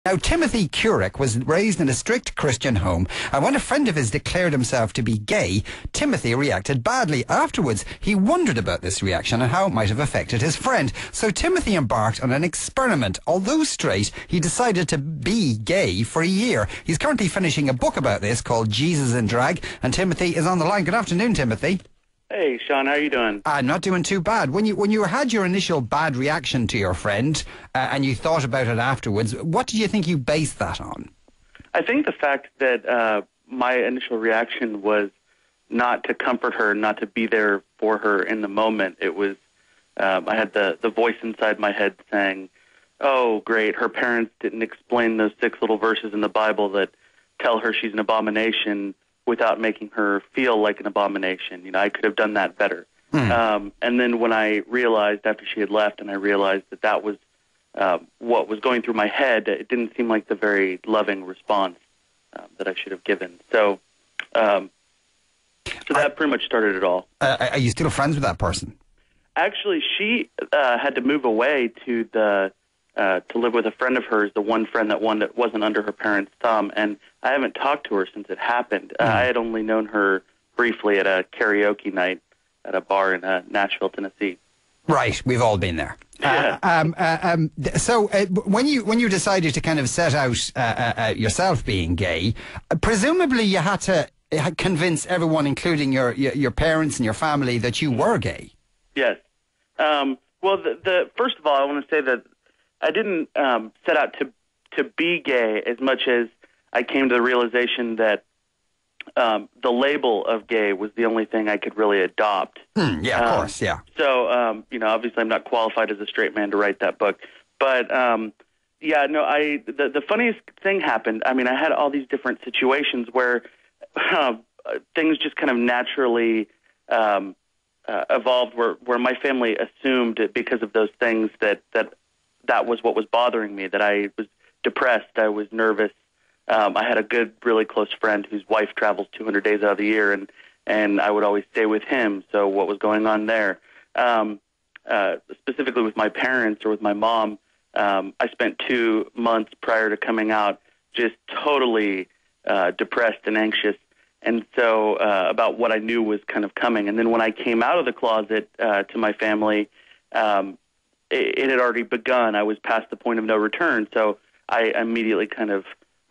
Now, Timothy Currick was raised in a strict Christian home, and when a friend of his declared himself to be gay, Timothy reacted badly. Afterwards, he wondered about this reaction and how it might have affected his friend. So Timothy embarked on an experiment. Although straight, he decided to be gay for a year. He's currently finishing a book about this called Jesus in Drag, and Timothy is on the line. Good afternoon, Timothy. Hey, Sean, how are you doing? Not doing too bad. When you had your initial bad reaction to your friend and you thought about it afterwards, what did you think you based that on? I think the fact that my initial reaction was not to comfort her, not to be there for her in the moment. It was, I had the voice inside my head saying, oh, great, her parents didn't explain those 6 little verses in the Bible that tell her she's an abomination without making her feel like an abomination. You know, I could have done that better. And then when I realized after she had left and I realized that that was what was going through my head, it didn't seem like the very loving response that I should have given. So that pretty much started it all. Are you still friends with that person? Actually, she had to move away to live with a friend of hers, the one friend that wasn't under her parents' thumb, and I haven't talked to her since it happened. I had only known her briefly at a karaoke night at a bar in Nashville, Tennessee. Right, we've all been there. Yeah. So when you decided to kind of set out yourself being gay, presumably you had to convince everyone, including your parents and your family, that you were gay. Yes. Well, first of all, I want to say that I didn't set out to be gay as much as I came to the realization that the label of gay was the only thing I could really adopt. Yeah, of course, yeah. So, you know, obviously I'm not qualified as a straight man to write that book. But, yeah, no, the funniest thing happened. I mean, I had all these different situations where things just kind of naturally evolved where my family assumed because of those things that was what was bothering me, that I was depressed, I was nervous. I had a good, really close friend whose wife travels 200 days out of the year, and I would always stay with him, so what was going on there? Specifically with my parents or with my mom, I spent 2 months prior to coming out just totally depressed and anxious, and so about what I knew was kind of coming. And then when I came out of the closet to my family, it had already begun. I was past the point of no return, so I immediately kind of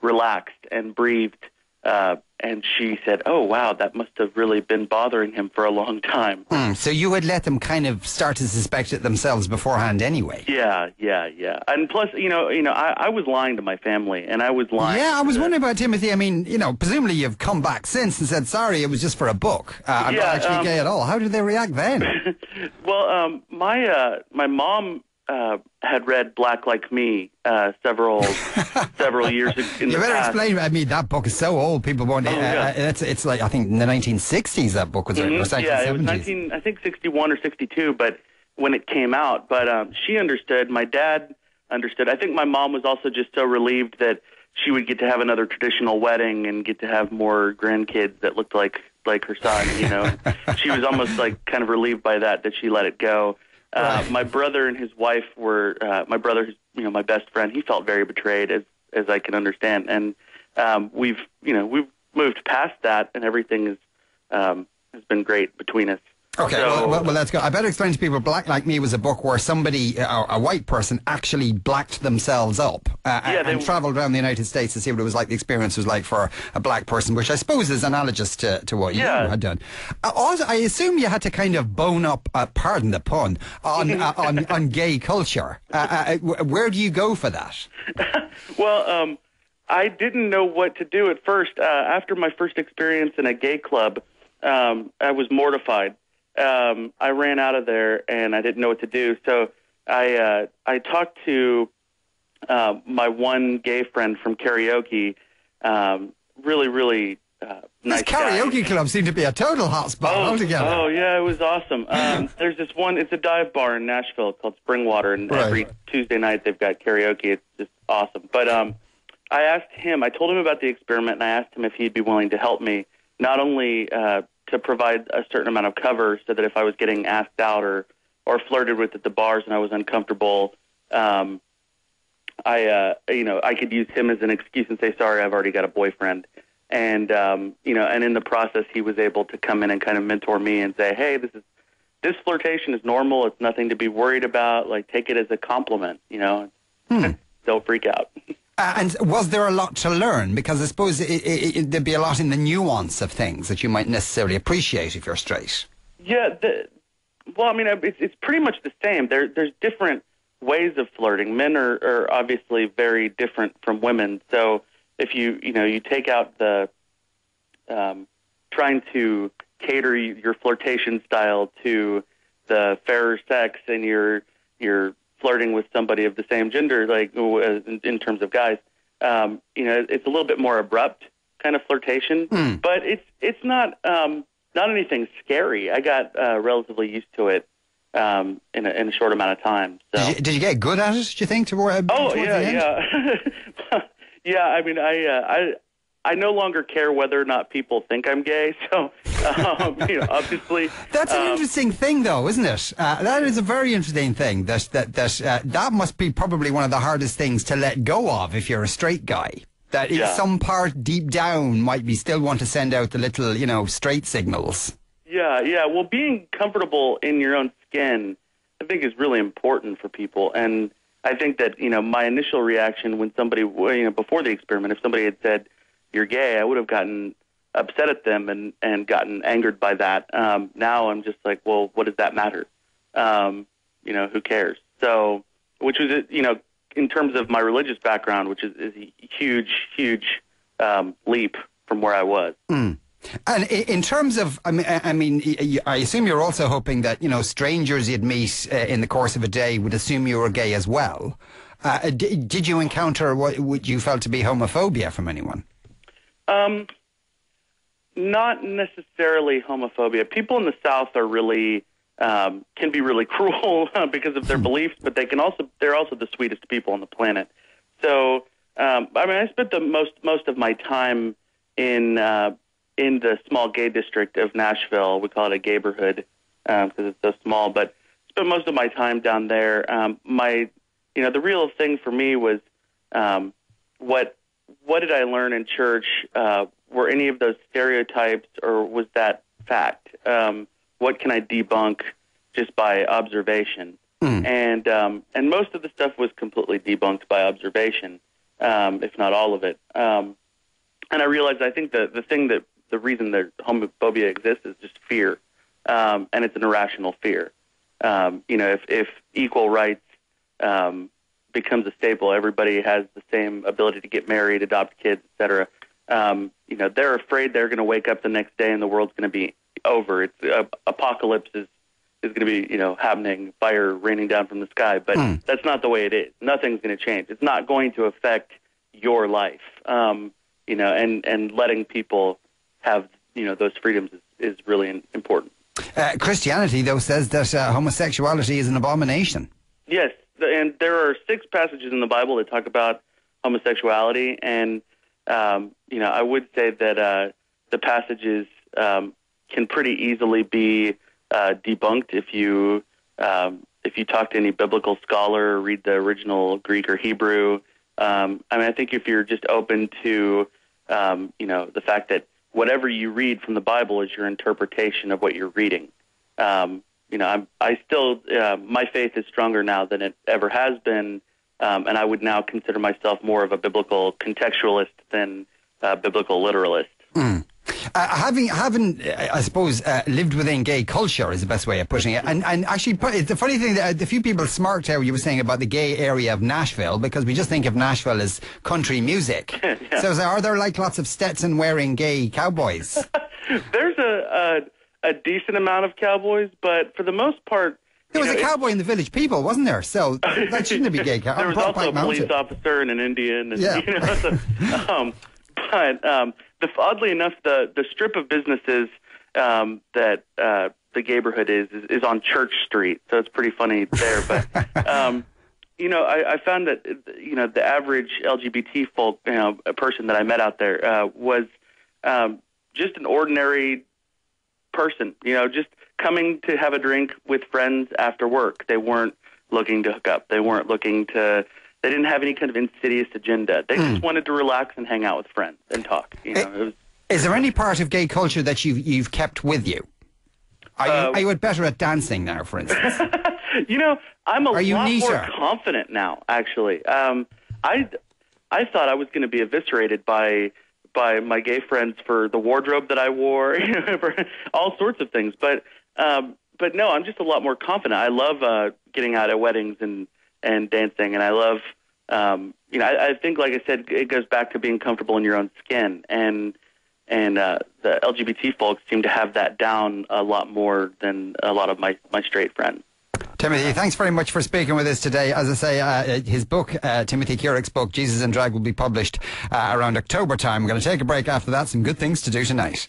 relaxed and breathed, and she said, oh, wow, that must have really been bothering him for a long time. So you had let them kind of start to suspect it themselves beforehand anyway? Yeah. And plus, you know, I was lying to my family, and I was lying. Yeah, I was wondering about Timothy. I mean, you know, presumably you've come back since and said, sorry, it was just for a book. I'm not actually gay at all. How did they react then? Well, my mom had read Black Like Me several years in the past. You better explain. I mean, that book is so old. People won't. It's like, I think in the 1960s that book was written. Yeah, it was I think 61 or 62. But when it came out, she understood. My dad understood. I think my mom was also just so relieved that she would get to have another traditional wedding and get to have more grandkids that looked like her son. You know, she was almost like kind of relieved by that she let it go. My brother and his wife were my brother, who's my best friend. He felt very betrayed, as I can understand, and we've moved past that, and everything has been great between us. Okay, so, well, let's go. I better explain to people. Black Like Me was a book where somebody, a white person, actually blacked themselves up and travelled around the United States to see what it was like. The experience was like for a black person, which I suppose is analogous to what you had done. Also, I assume you had to kind of bone up, pardon the pun, on gay culture. Where do you go for that? Well, I didn't know what to do at first. After my first experience in a gay club, I was mortified. I ran out of there and I didn't know what to do. So I talked to my one gay friend from karaoke. Really nice karaoke club seemed to be a total hotspot altogether. Oh yeah, it was awesome. There's this one. It's a dive bar in Nashville called Springwater, and every Tuesday night they've got karaoke. It's just awesome. But I asked him. I told him about the experiment, and I asked him if he'd be willing to help me, not only to provide a certain amount of cover so that if I was getting asked out or flirted with at the bars and I was uncomfortable, I could use him as an excuse and say, sorry, I've already got a boyfriend. And, and in the process, he was able to come in and kind of mentor me and say, hey, this flirtation is normal. It's nothing to be worried about. Like, take it as a compliment, Don't freak out. And was there a lot to learn? Because I suppose there'd be a lot in the nuance of things that you might necessarily appreciate if you're straight. Yeah, it's pretty much the same. There's different ways of flirting. Men are obviously very different from women. So if you take out the trying to cater your flirtation style to the fairer sex, and you're flirting with somebody of the same gender, like in terms of guys, it's a little bit more abrupt kind of flirtation, but it's not anything scary. I got relatively used to it in a short amount of time. So. Did you get good at it, do you think? Yeah. Yeah, I mean, I no longer care whether or not people think I'm gay, so, obviously... That's an interesting thing, though, isn't it? That is a very interesting thing. That must be probably one of the hardest things to let go of if you're a straight guy. That some part deep down might be still want to send out the little, straight signals. Yeah. Well, being comfortable in your own skin, I think, is really important for people. And I think that, my initial reaction when somebody, before the experiment, if somebody had said, you're gay, I would have gotten upset at them and gotten angered by that. Now I'm just like, well, what does that matter? Who cares? So, which was, in terms of my religious background, which is a huge leap from where I was. Mm. And in terms of, I assume you're also hoping that, strangers you'd meet in the course of a day would assume you were gay as well. Did you encounter what you felt to be homophobia from anyone? Not necessarily homophobia. People in the South are really can be really cruel because of their beliefs, but they're also the sweetest people on the planet. So, I spent most of my time in the small gay district of Nashville. We call it a gayborhood because it's so small. But spent most of my time down there. The real thing for me was what did I learn in church? Were any of those stereotypes, or was that fact? What can I debunk just by observation? And most of the stuff was completely debunked by observation, if not all of it. And I realized I think the reason that homophobia exists is just fear, and it's an irrational fear. If equal rights becomes a staple, everybody has the same ability to get married, adopt kids, etc. They're afraid they're going to wake up the next day and the world's going to be over. It's apocalypse is going to be happening, fire raining down from the sky. But that's not the way it is. Nothing's going to change. It's not going to affect your life. And letting people have those freedoms is really important. Christianity, though, says that homosexuality is an abomination. Yes, and there are 6 passages in the Bible that talk about homosexuality, and I would say that the passages can pretty easily be debunked if you talk to any biblical scholar or read the original Greek or Hebrew. I think if you're just open to the fact that whatever you read from the Bible is your interpretation of what you're reading. I still my faith is stronger now than it ever has been, and I would now consider myself more of a biblical contextualist than a biblical literalist. Having I suppose, lived within gay culture is the best way of putting it. And actually, the funny thing, the few people smirked how you were saying about the gay area of Nashville, because we just think of Nashville as country music. Yeah. So are there lots of Stetson-wearing gay cowboys? There's a decent amount of cowboys, but for the most part... There was a cowboy in the Village People, wasn't there? So that shouldn't be gay cowboys. There was also a police officer and an Indian. And, yeah. But oddly enough, the strip of businesses that the gayborhood is on Church Street, so it's pretty funny there. But I found that the average LGBT folk, a person that I met out there was just an ordinary person, just coming to have a drink with friends after work. They weren't looking to hook up. They weren't looking to They didn't have any kind of insidious agenda. They just wanted to relax and hang out with friends and talk. You know, it was. Is there any part of gay culture that you've kept with you? Are you better at dancing now, for instance? You know, I'm a lot neater? more confident now. Actually, I thought I was going to be eviscerated by my gay friends for the wardrobe that I wore, you know, for all sorts of things. But no, I'm just a lot more confident. I love getting out at weddings and dancing, and I love, you know, I think, like I said, it goes back to being comfortable in your own skin, and the LGBT folks seem to have that down a lot more than a lot of my straight friends. Timothy, thanks very much for speaking with us today. As I say, his book, Timothy Keurick's book, Jesus in Drag, will be published around October time. We're going to take a break after that. Some good things to do tonight.